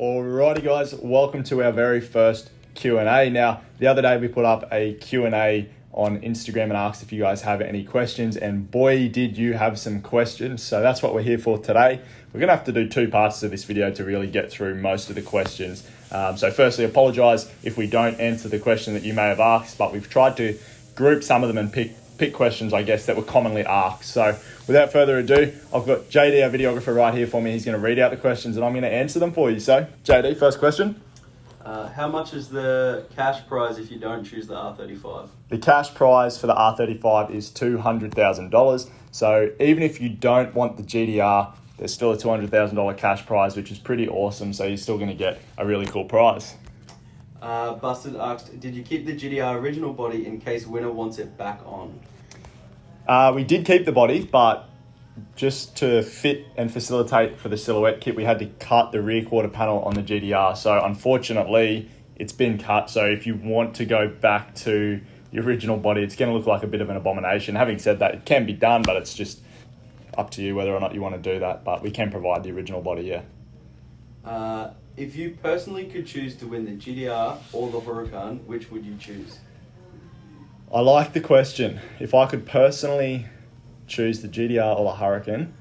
Alrighty guys, welcome to our very first Q&A. Now, the other day we put up a Q&A on Instagram and asked if you guys have any questions, and boy did you have some questions. So that's what we're here for today. We're gonna have to do two parts of this video to really get through most of the questions. So firstly, apologize if we don't answer the question that you may have asked, but we've tried to group some of them and pick questions, I guess, that were commonly asked. So without further ado, I've got JD, our videographer, right here for me. He's going to read out the questions and I'm going to answer them for you. So JD, first question. How much is the cash prize if you don't choose the R35? The cash prize for the R35 is $200,000. So even if you don't want the GTR, there's still a $200,000 cash prize, which is pretty awesome. So you're still going to get a really cool prize. Busted asked, did you keep the GTR original body in case winner wants it back on? We did keep the body, but just to fit and facilitate for the silhouette kit, we had to cut the rear quarter panel on the GTR. So unfortunately, it's been cut. So if you want to go back to the original body, it's going to look like a bit of an abomination. Having said that, it can be done, but it's just up to you whether or not you want to do that. But we can provide the original body, yeah. If you personally could choose to win the GTR or the Huracan, which would you choose? I like the question. If I could personally choose the GTR or the Huracan,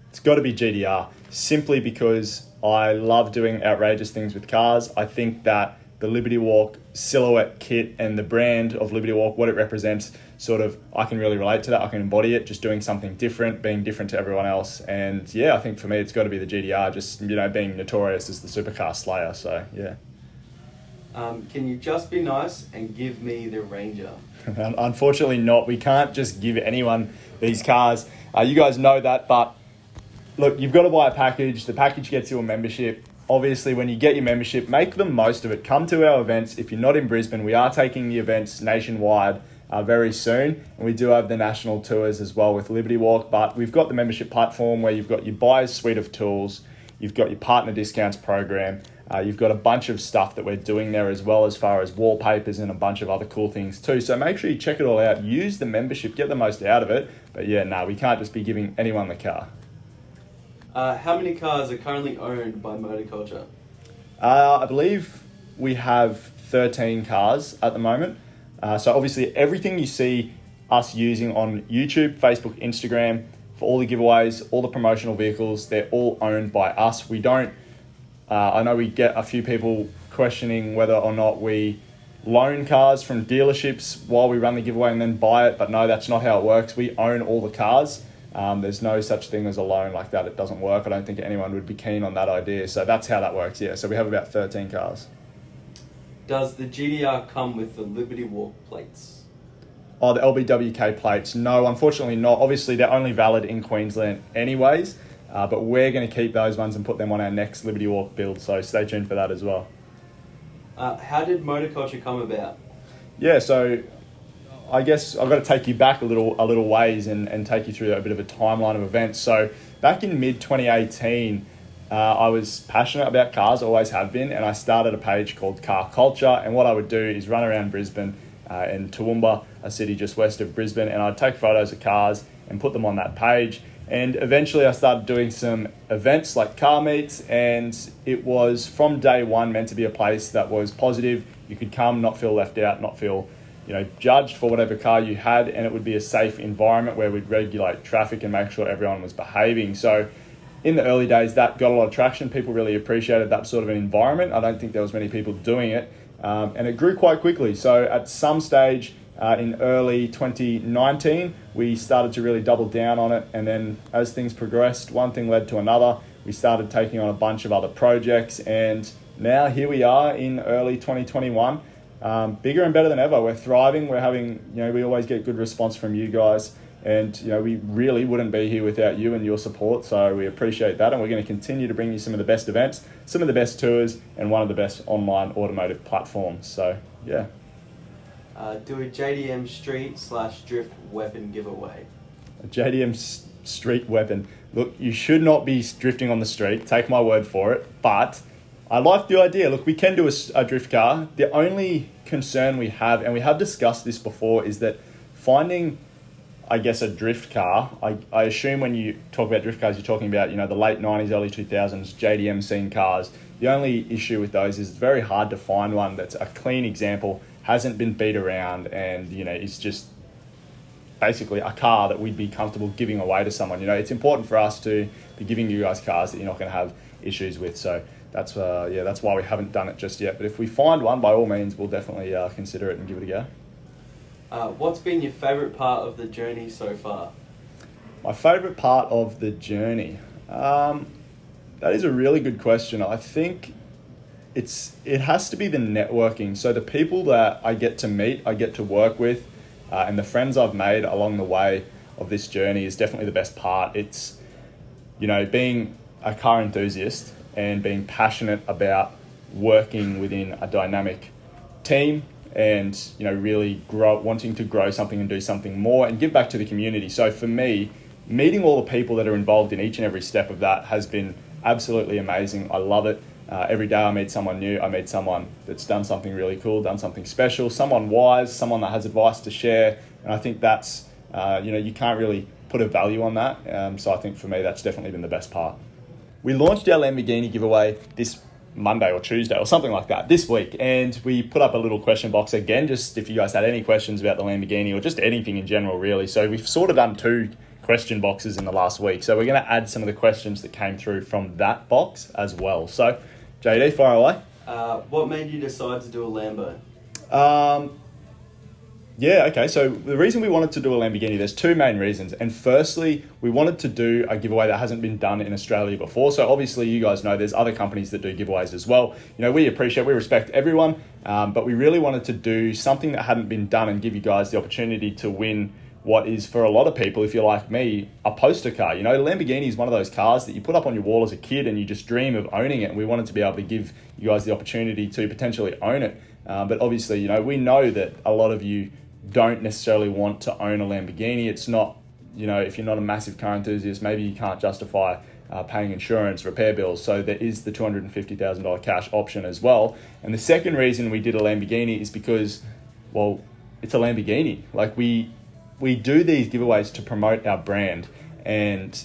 it's got to be GTR, simply because I love doing outrageous things with cars. I think that the Liberty Walk silhouette kit and the brand of Liberty Walk, what it represents, sort of, I can really relate to that. I can embody it, just doing something different, being different to everyone else. And yeah, I think for me, it's got to be the GTR, just, you know, being notorious as the supercar slayer. So yeah. Can you just be nice and give me the Ranger? Unfortunately not. We can't just give anyone these cars. You guys know that, but look, you've got to buy a package. The package gets you a membership. Obviously, when you get your membership, make the most of it. Come to our events. If you're not in Brisbane, we are taking the events nationwide very soon. And we do have the national tours as well with Liberty Walk, but we've got the membership platform where you've got your buyer's suite of tools, you've got your partner discounts program, you've got a bunch of stuff that we're doing there as well, as far as wallpapers and a bunch of other cool things too. So make sure you check it all out, use the membership, get the most out of it. But yeah, no, we can't just be giving anyone the car. How many cars are currently owned by Motorculture? I believe we have 13 cars at the moment. So obviously everything you see us using on YouTube, Facebook, Instagram, for all the giveaways, all the promotional vehicles, they're all owned by us. We don't, I know we get a few people questioning whether or not we loan cars from dealerships while we run the giveaway and then buy it, but no, that's not how it works. We own all the cars. There's no such thing as a loan like that. It doesn't work. I don't think anyone would be keen on that idea. So that's how that works, yeah. So we have about 13 cars. Does the GTR come with the Liberty Walk plates? Oh, the LBK Plates? No, unfortunately not. Obviously, they're only valid in Queensland anyways, but we're going to keep those ones and put them on our next Liberty Walk build. So stay tuned for that as well. How did Motorculture come about? Yeah, so I guess I've got to take you back a little ways and take you through a bit of a timeline of events. So back in mid-2018, I was passionate about cars, always have been, and I started a page called Car Culture. And what I would do is run around Brisbane in Toowoomba, a city just west of Brisbane, and I'd take photos of cars and put them on that page. And eventually I started doing some events like car meets, and it was from day one meant to be a place that was positive. You could come, not feel left out, not feel, you know, judged for whatever car you had, and it would be a safe environment where we'd regulate traffic and make sure everyone was behaving. So in the early days, that got a lot of traction. People really appreciated that sort of an environment. I don't think there was many people doing it, and it grew quite quickly. So at some stage in early 2019, we started to really double down on it. And then as things progressed, one thing led to another. We started taking on a bunch of other projects, and now here we are in early 2021. Bigger and better than ever. We're thriving. We're having, you know, we always get good response from you guys, and you know, we really wouldn't be here without you and your support. So we appreciate that, and we're going to continue to bring you some of the best events, some of the best tours, and one of the best online automotive platforms. So yeah. Do a JDM street/drift weapon giveaway. A JDM street weapon. Look, you should not be drifting on the street. Take my word for it. But I like the idea. Look, we can do a drift car. The only concern we have, and we have discussed this before, is that finding, I guess, a drift car. I assume when you talk about drift cars, you're talking about, you know, the late 90s, early 2000s JDM scene cars. The only issue with those is it's very hard to find one that's a clean example, hasn't been beat around, and is just basically a car that we'd be comfortable giving away to someone. It's important for us to be giving you guys cars that you're not going to have issues with. So that's why we haven't done it just yet. But if we find one, by all means, we'll definitely consider it and give it a go. What's been your favourite part of the journey so far? My favourite part of the journey? That is a really good question. I think it has to be the networking. So the people that I get to meet, I get to work with, and the friends I've made along the way of this journey is definitely the best part. It's, being a car enthusiast and being passionate about working within a dynamic team and, really wanting to grow something and do something more and give back to the community. So for me, meeting all the people that are involved in each and every step of that has been absolutely amazing. I love it. Every day I meet someone new. I meet someone that's done something really cool, done something special, someone wise, someone that has advice to share. And I think that's, you can't really put a value on that. So I think for me, that's definitely been the best part. We launched our Lamborghini giveaway this Monday or Tuesday or something like that this week. And we put up a little question box again, just if you guys had any questions about the Lamborghini or just anything in general, really. So we've sort of done 2 question boxes in the last week. So we're going to add some of the questions that came through from that box as well. So JD, fire away. What made you decide to do a Lambo? So the reason we wanted to do a Lamborghini, there's 2 main reasons. And firstly, we wanted to do a giveaway that hasn't been done in Australia before. So obviously you guys know there's other companies that do giveaways as well. We respect everyone, but we really wanted to do something that hadn't been done and give you guys the opportunity to win what is, for a lot of people, if you're like me, a poster car. Lamborghini is one of those cars that you put up on your wall as a kid and you just dream of owning it. And we wanted to be able to give you guys the opportunity to potentially own it. But obviously, we know that a lot of you don't necessarily want to own a Lamborghini. It's not, if you're not a massive car enthusiast, maybe you can't justify paying insurance, repair bills. So there is the $250,000 cash option as well. And the second reason we did a Lamborghini is because, well, it's a Lamborghini. Like we do these giveaways to promote our brand, and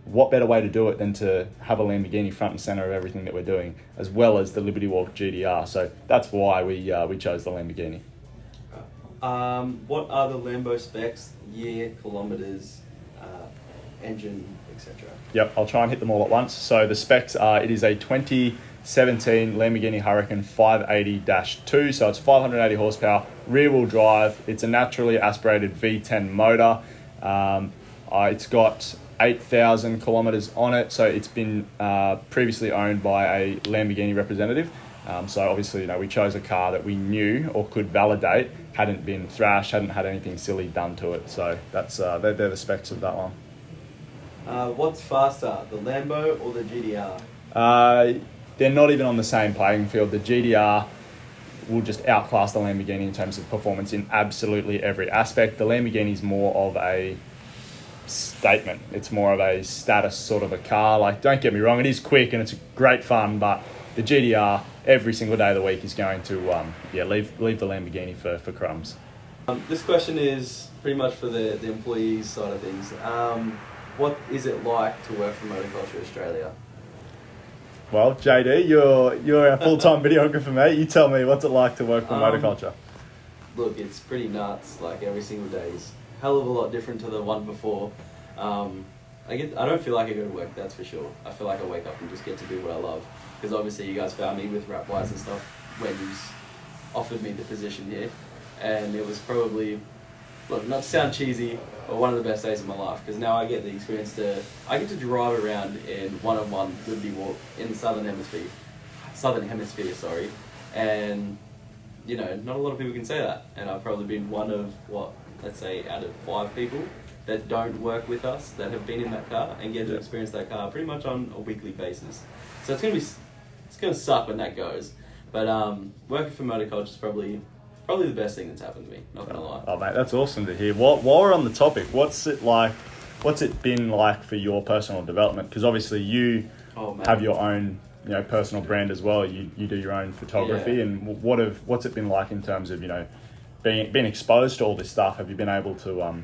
what better way to do it than to have a Lamborghini front and center of everything that we're doing, as well as the Liberty Walk GTR. So that's why we chose the Lamborghini. What are the Lambo specs, year, kilometers, engine, etc.? Yep, I'll try and hit them all at once. So the specs are, it is a 2017 Lamborghini Huracan 580-2, so it's 580 horsepower, rear-wheel drive. It's a naturally aspirated V10 motor. It's got 8,000 kilometers on it, so it's been previously owned by a Lamborghini representative. So obviously, we chose a car that we knew or could validate hadn't been thrashed, hadn't had anything silly done to it. So that's they're the specs of that one. What's faster, the Lambo or the GTR? They're not even on the same playing field. The GTR will just outclass the Lamborghini in terms of performance in absolutely every aspect. The Lamborghini is more of a statement. It's more of a status sort of a car. Like, don't get me wrong, it is quick and it's great fun, but the GTR every single day of the week is going to leave the Lamborghini for crumbs. This question is pretty much for the employees side of things. What is it like to work for Motorculture Australia? Well, JD, you're a full-time videographer, mate. You tell me, what's it like to work for Motorculture? Look, it's pretty nuts. Like, every single day is a hell of a lot different to the one before. I don't feel like I go to work, that's for sure. I feel like I wake up and just get to do what I love. Because obviously you guys found me with Rap Wise and stuff when you offered me the position here. And it was probably, look, not to sound cheesy, but one of the best days of my life. Because now I get the experience I get to drive around in one-on-one Liberty Walk in the Southern Hemisphere, and not a lot of people can say that. And I've probably been one of, let's say out of 5 people that don't work with us that have been in that car and get to experience that car pretty much on a weekly basis. So it's gonna suck when that goes. But working for Motorculture is probably the best thing that's happened to me, not gonna lie. Oh mate, that's awesome to hear. While we're on the topic, what's it been like for your personal development? Because obviously you have your own personal brand as well. You do your own photography, and what's it been like in terms of being exposed to all this stuff? Have you been able to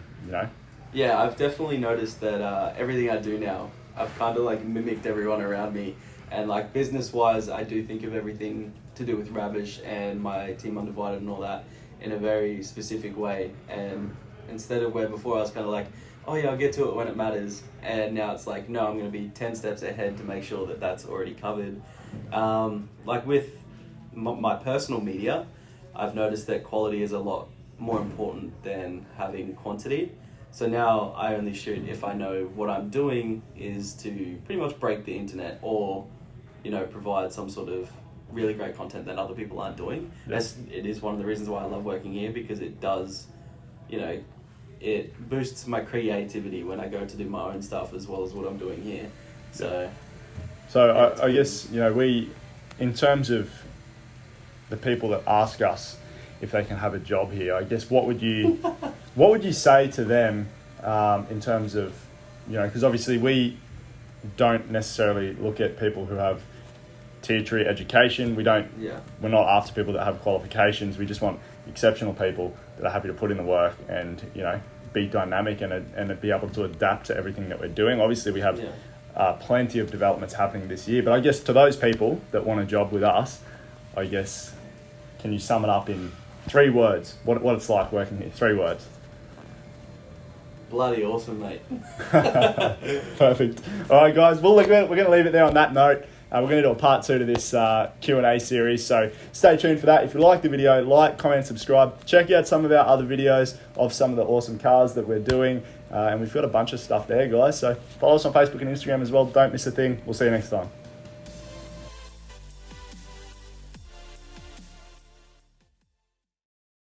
Yeah, I've definitely noticed that everything I do now, I've kind of like mimicked everyone around me. And like business wise, I do think of everything to do with Ravish and my Team Undivided and all that in a very specific way. And instead of where before I was kind of like, oh yeah, I'll get to it when it matters, and now it's like, no, I'm going to be 10 steps ahead to make sure that that's already covered. Like with my personal media, I've noticed that quality is a lot more important than having quantity. So now I only shoot if I know what I'm doing is to pretty much break the internet, or provide some sort of really great content that other people aren't doing. Yes. It is one of the reasons why I love working here, because it does, it boosts my creativity when I go to do my own stuff as well as what I'm doing here. So I guess, we, in terms of the people that ask us if they can have a job here, I guess what would you say to them in terms of, because obviously we don't necessarily look at people who have tier 3 education. We're not after people that have qualifications. We just want exceptional people that are happy to put in the work and be dynamic and be able to adapt to everything that we're doing. Obviously we have plenty of developments happening this year, but I guess to those people that want a job with us, I guess, can you sum it up in 3 words what it's like working here? 3 words. Bloody awesome, mate. Perfect. All right, guys. Well, we're going to leave it there on that note. We're going to do a part 2 to this Q&A series, so stay tuned for that. If you like the video, like, comment, subscribe. Check out some of our other videos of some of the awesome cars that we're doing, and we've got a bunch of stuff there, guys. So follow us on Facebook and Instagram as well. Don't miss a thing. We'll see you next time.